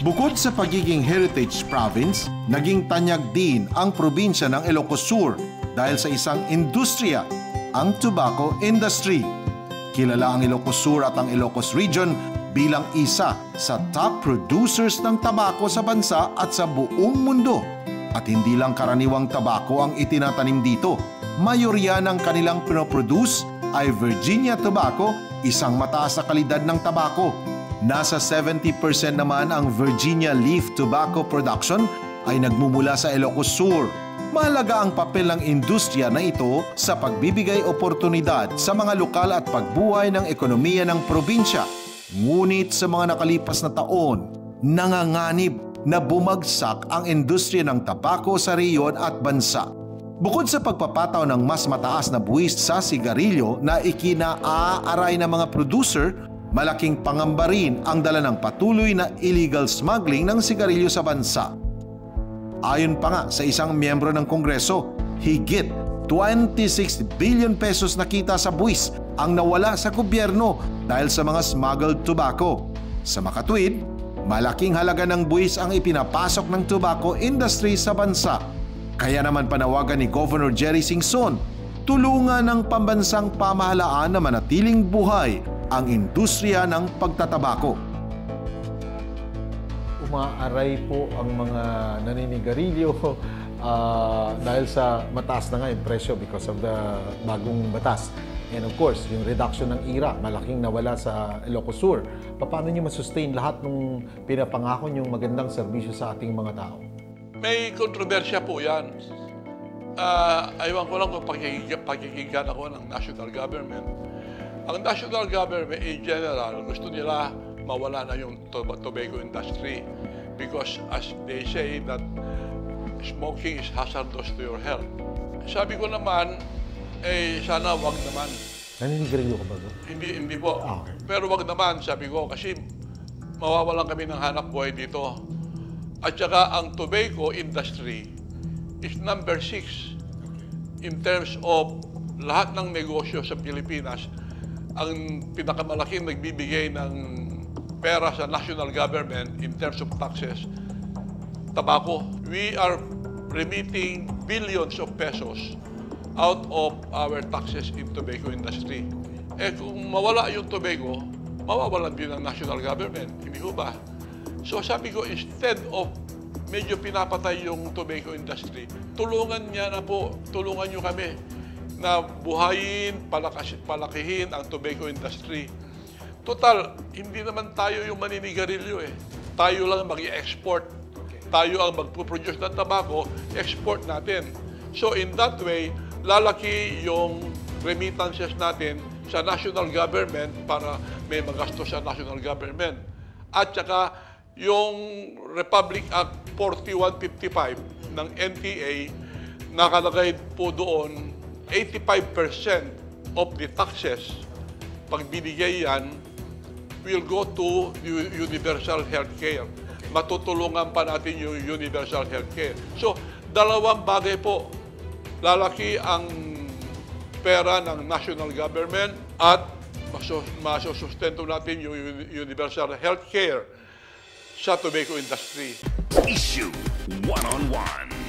Bukod sa pagiging heritage province, naging tanyag din ang probinsya ng Ilocos Sur dahil sa isang industriya, ang tobacco industry. Kilala ang Ilocos Sur at ang Ilocos Region bilang isa sa top producers ng tabako sa bansa at sa buong mundo. At hindi lang karaniwang tabako ang itinatanim dito. Mayorya ng kanilang pinoproduce ay Virginia tobacco, isang mataas na kalidad ng tabako. Nasa 70% naman ang Virginia leaf tobacco production ay nagmumula sa Ilocos Sur. Mahalaga ang papel ng industriya na ito sa pagbibigay oportunidad sa mga lokal at pagbuhay ng ekonomiya ng probinsya. Ngunit sa mga nakalipas na taon, nanganganib na bumagsak ang industriya ng tabako sa rehiyon at bansa. Bukod sa pagpapataw ng mas mataas na buwis sa sigarilyo na ikinaaray ng mga producer, malaking pangamba rin ang dala ng patuloy na illegal smuggling ng sigarilyo sa bansa. Ayon pa nga sa isang miyembro ng Kongreso, higit 26 billion pesos na kita sa buwis ang nawala sa gobyerno dahil sa mga smuggled tobacco. Sa makatuwid, malaking halaga ng buwis ang ipinapasok ng tobacco industry sa bansa. Kaya naman panawagan ni Governor Jerry Singson, tulungan ng pambansang pamahalaan na manatiling buhay ang industriya ng pagtatabako. Umaaray po ang mga naninigarilyo dahil sa mataas na nga yung presyo because of the bagong batas. And of course, yung reduction ng IRA, malaking nawala sa Ilocos Sur. Paano nyo masustain lahat ng pinapangako yung magandang serbisyo sa ating mga tao? May kontrobersya po yan. Aywan ko lang kung pakikinggan ako ng national government. Ang national government in general, gusto nila mawala na yung tobacco industry because as they say that smoking is hazardous to your health. Sabi ko naman, sana wag naman. Naninigarilyo ka ba doon? Hindi po. Okay. Pero wag naman, sabi ko, kasi mawawalan kami ng hanap buhay dito. At saka ang tobacco industry is number 6 in terms of lahat ng negosyo sa Pilipinas. Ang pinakamalaking nagbibigay ng pera sa national government in terms of taxes, tobacco. We are remitting billions of pesos out of our taxes in tobacco industry. Kung mawala yung tobacco, mawawalan din ang national government. Hindi ho ba? So sabi ko, instead of medyo pinapatay yung tobacco industry, tulungan nyo kami na buhayin, palakihin ang tobacco industry. Total, hindi naman tayo yung maninigarilyo eh. Tayo lang mag-i-export. Tayo ang magpo-produce ng tobacco, export natin. So in that way, lalaki yung remittances natin sa national government para may magastos sa national government. At saka yung Republic Act 4155 ng NTA, nakalagay po doon 85% of the taxes, pag binigay yan, will go to universal healthcare. Matutulungan pa natin yung universal healthcare. So, dalawang bagay po. Lalaki ang pera ng national government at masusustento natin yung universal healthcare sa tobacco industry. Issue 1-on-1.